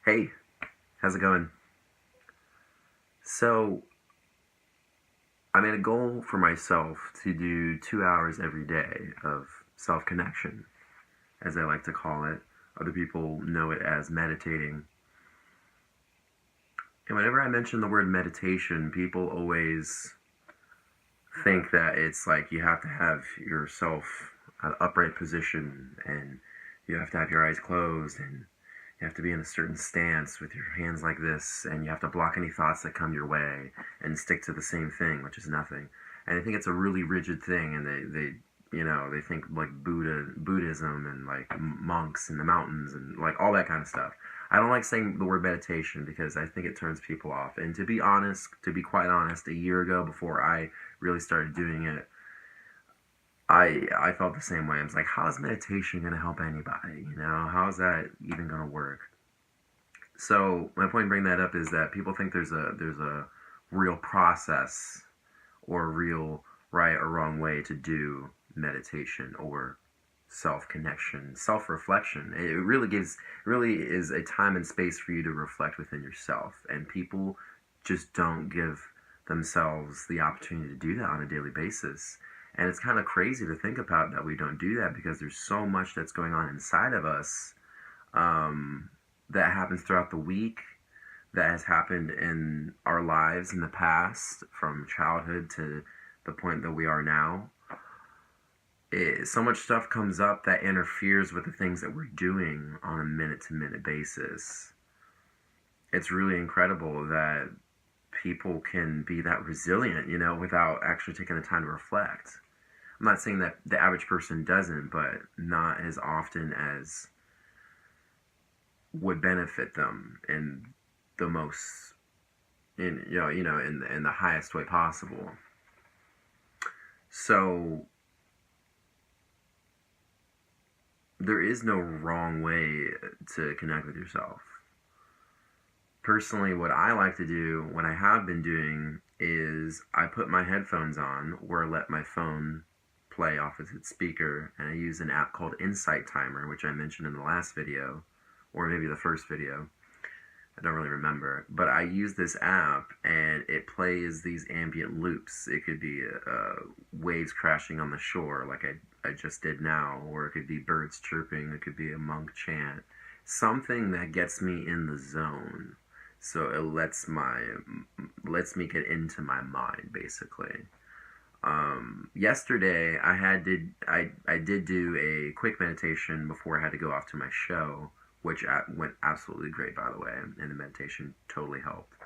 Hey, how's it going? So, I made a goal for myself to do 2 hours every day of self connection, as I like to call it. Other people know it as meditating. And whenever I mention the word meditation, people always think that it's like you have to have yourself an upright position and you have to have your eyes closed and you have to be in a certain stance with your hands like this and you have to block any thoughts that come your way and stick to the same thing, which is nothing. And I think it's a really rigid thing, and they think like Buddhism and like monks in the mountains and like all that kind of stuff. I don't like saying the word meditation because I think it turns people off. And to be honest, to be quite honest, a year ago before I really started doing it, I felt the same way. I was like, how is meditation going to help anybody? How is that even going to work? So my point in bringing that up is that people think there's a real process or a real right or wrong way to do meditation or self connection, self reflection. It really is a time and space for you to reflect within yourself, and people just don't give themselves the opportunity to do that on a daily basis. And it's kind of crazy to think about that we don't do that because there's so much that's going on inside of us, that happens throughout the week, that has happened in our lives in the past, from childhood to the point that we are now. So much stuff comes up that interferes with the things that we're doing on a minute to minute basis. It's really incredible that people can be that resilient, without actually taking the time to reflect. I'm not saying that the average person doesn't, but not as often as would benefit them in the most, in the highest way possible. So there is no wrong way to connect with yourself. Personally, what I like to do, what I have been doing, is I put my headphones on or let my phone play off of its speaker, and I use an app called Insight Timer, which I mentioned in the last video, or maybe the first video. I don't really remember, but I use this app and it plays these ambient loops. It could be waves crashing on the shore, like I just did now, or it could be birds chirping, it could be a monk chant, something that gets me in the zone. So it lets me get into my mind, basically. Yesterday I did do a quick meditation before I had to go off to my show, which went absolutely great, by the way, and the meditation totally helped.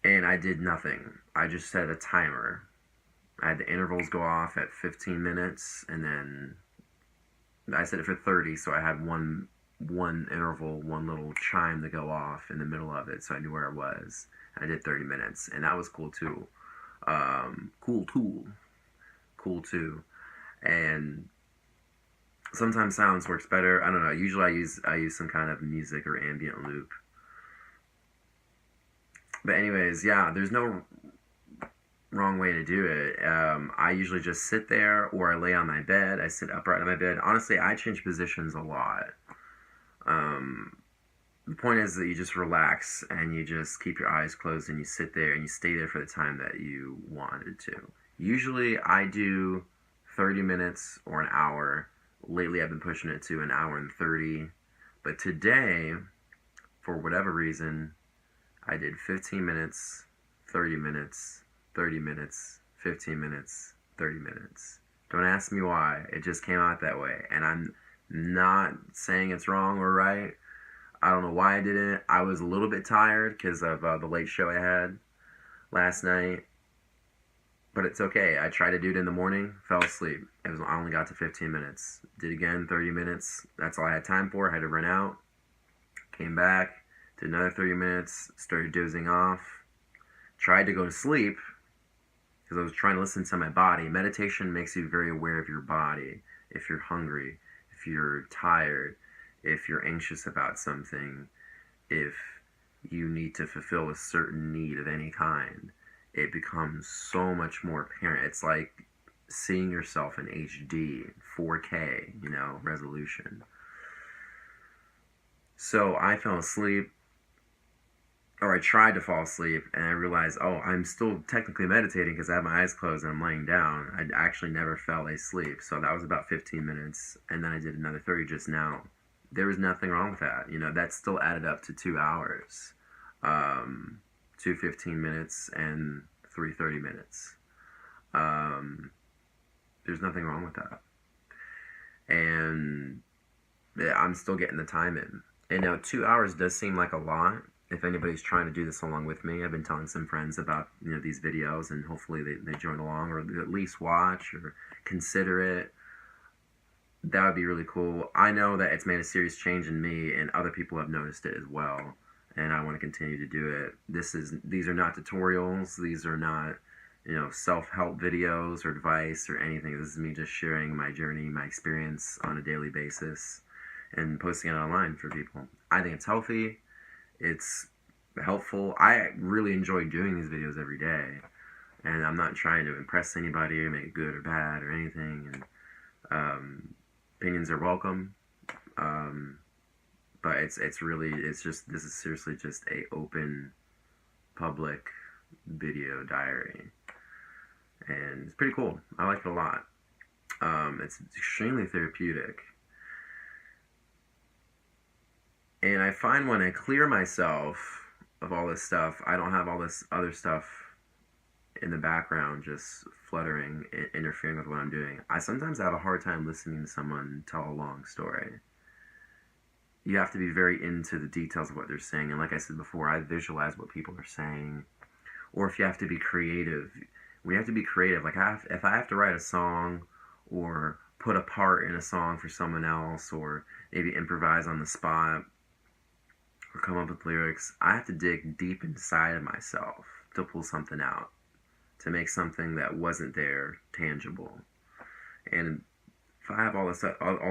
And I did nothing. I just set a timer. I had the intervals go off at 15 minutes, and then I set it for 30, so I had one interval, one little chime to go off in the middle of it, so I knew where I was. And I did 30 minutes, and that was cool too. Cool tool, cool too. And sometimes silence works better. I don't know. Usually I use some kind of music or ambient loop. But anyways, yeah, there's no wrong way to do it. I usually just sit there or I lay on my bed. I sit upright on my bed. Honestly, I change positions a lot. Um, the point is that you just relax and you just keep your eyes closed and you sit there and you stay there for the time that you wanted to. Usually I do 30 minutes or an hour. Lately I've been pushing it to an hour and 30. But today, for whatever reason, I did 15 minutes, 30 minutes, 30 minutes, 15 minutes, 30 minutes. Don't ask me why. It just came out that way. And I'm not saying it's wrong or right. I don't know why I did it. I was a little bit tired because of the late show I had last night. But it's okay. I tried to do it in the morning, fell asleep. I only got to 15 minutes. Did again, 30 minutes. That's all I had time for. I had to run out. Came back, did another 30 minutes, started dozing off. Tried to go to sleep because I was trying to listen to my body. Meditation makes you very aware of your body. If you're hungry, if you're tired, if you're anxious about something, if you need to fulfill a certain need of any kind, it becomes so much more apparent. It's like seeing yourself in HD, 4K, resolution. So I fell asleep, or I tried to fall asleep, and I realized, oh, I'm still technically meditating because I have my eyes closed and I'm laying down. I actually never fell asleep. So that was about 15 minutes, and then I did another 30 just now. There was nothing wrong with that. That still added up to 2 hours. Um, Two 15 minutes and three 30 minutes. Um, there's nothing wrong with that. And yeah, I'm still getting the time in. And now 2 hours does seem like a lot. If anybody's trying to do this along with me, I've been telling some friends about these videos, and hopefully they join along or at least watch or consider it. That would be really cool. I know that it's made a serious change in me, and other people have noticed it as well. And I want to continue to do it. These are not tutorials. These are not self-help videos or advice or anything. This is me just sharing my journey, my experience on a daily basis, and posting it online for people. I think it's healthy. It's helpful. I really enjoy doing these videos every day, and I'm not trying to impress anybody or make it good or bad or anything. And opinions are welcome, but it's just, this is seriously just a open public video diary, and it's pretty cool. I like it a lot. It's extremely therapeutic. And I find when I clear myself of all this stuff, I don't have all this other stuff in the background just fluttering, interfering with what I'm doing. I sometimes have a hard time listening to someone tell a long story. You have to be very into the details of what they're saying. And like I said before, I visualize what people are saying. Or if you have to be creative, we have to be creative. Like if I have to write a song or put a part in a song for someone else, or maybe improvise on the spot, or come up with lyrics, I have to dig deep inside of myself to pull something out, to make something that wasn't there tangible. And if I have all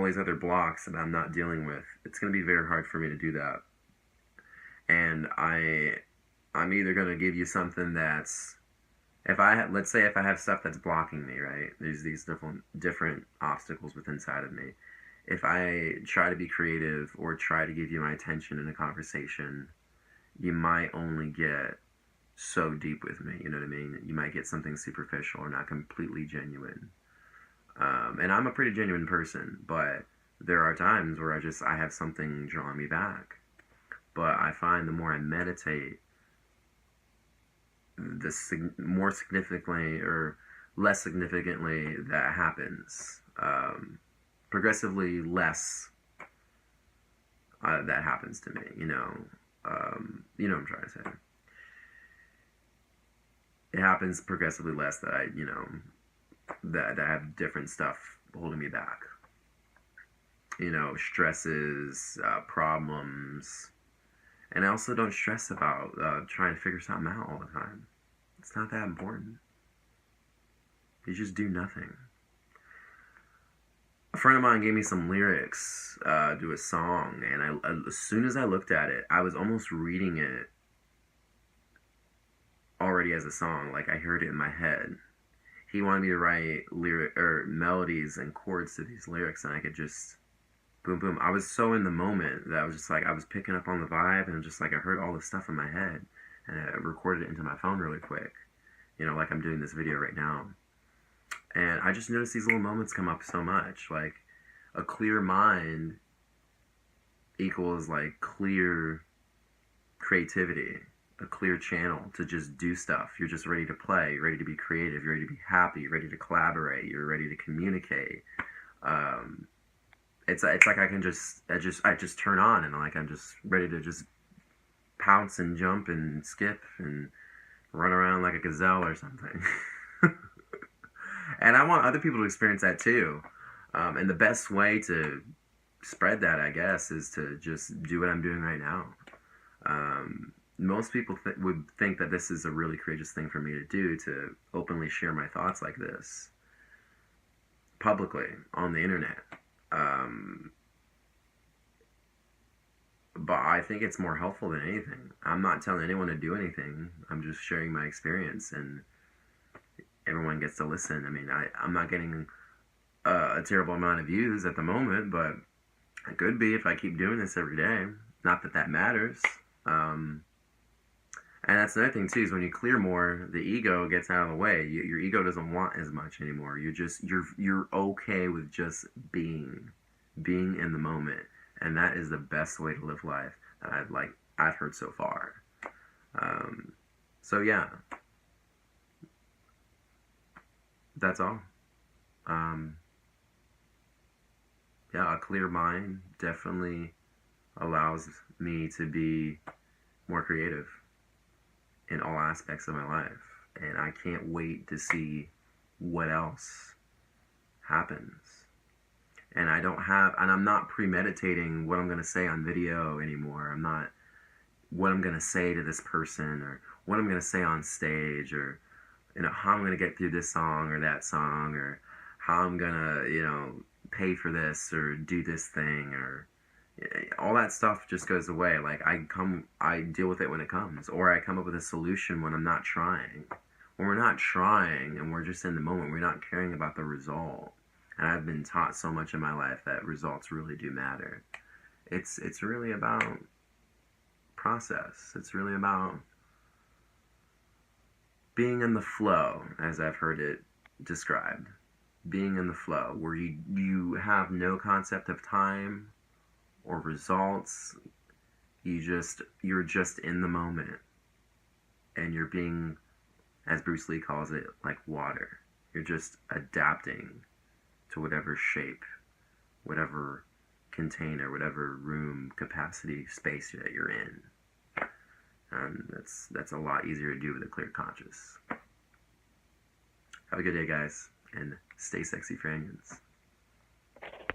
these other blocks that I'm not dealing with, it's going to be very hard for me to do that. And I'm either going to give you something that's, let's say if I have stuff that's blocking me, right? There's these different obstacles within inside of me. If I try to be creative or try to give you my attention in a conversation, you might only get so deep with me, you know what I mean? You might get something superficial or not completely genuine. And I'm a pretty genuine person, but there are times where I have something drawing me back. But I find the more I meditate, the more significantly or less significantly that happens. Progressively less that happens to me, you know what I'm trying to say. It happens progressively less that that I have different stuff holding me back. Stresses, problems. And I also don't stress about trying to figure something out all the time. It's not that important. You just do nothing. A friend of mine gave me some lyrics to a song, and as soon as I looked at it, I was almost reading it already as a song. Like, I heard it in my head. He wanted me to write melodies and chords to these lyrics, and I could just boom, boom. I was so in the moment that I was just like, I was picking up on the vibe, and just like, I heard all this stuff in my head, and I recorded it into my phone really quick, like I'm doing this video right now. And I just noticed these little moments come up so much. Like, a clear mind equals like clear creativity, a clear channel to just do stuff. You're just ready to play, you're ready to be creative, you're ready to be happy, you're ready to collaborate, you're ready to communicate. It's like I just turn on, and like I'm just ready to just pounce and jump and skip and run around like a gazelle or something. And I want other people to experience that too. And the best way to spread that, I guess, is to just do what I'm doing right now. Most people would think that this is a really courageous thing for me to do, to openly share my thoughts like this publicly on the internet. But I think it's more helpful than anything. I'm not telling anyone to do anything. I'm just sharing my experience, and everyone gets to listen. I mean, I'm not getting a terrible amount of views at the moment, but it could be if I keep doing this every day. Not that that matters. Um, and that's another thing too, is when you clear more, the ego gets out of the way. Your ego doesn't want as much anymore. You're okay with just being in the moment, and that is the best way to live life that I've heard so far. Um, so yeah, that's all. Um, yeah, a clear mind definitely allows me to be more creative in all aspects of my life. And I can't wait to see what else happens. And I'm not premeditating what I'm going to say on video anymore. I'm not, what I'm going to say to this person, or what I'm going to say on stage, or, how I'm going to get through this song or that song, or how I'm going to, pay for this or do this thing, or all that stuff just goes away. Like, I deal with it when it comes, or I come up with a solution when I'm not trying. When we're not trying and we're just in the moment, we're not caring about the result. And I've been taught so much in my life that results really do matter. It's really about process. It's really about being in the flow, as I've heard it described. Being in the flow, where you have no concept of time or results. You're just in the moment, and you're being, as Bruce Lee calls it, like water. You're just adapting to whatever shape, whatever container, whatever room, capacity, space that you're in. And that's a lot easier to do with a clear conscious. Have a good day, guys, and stay sexy, Franians.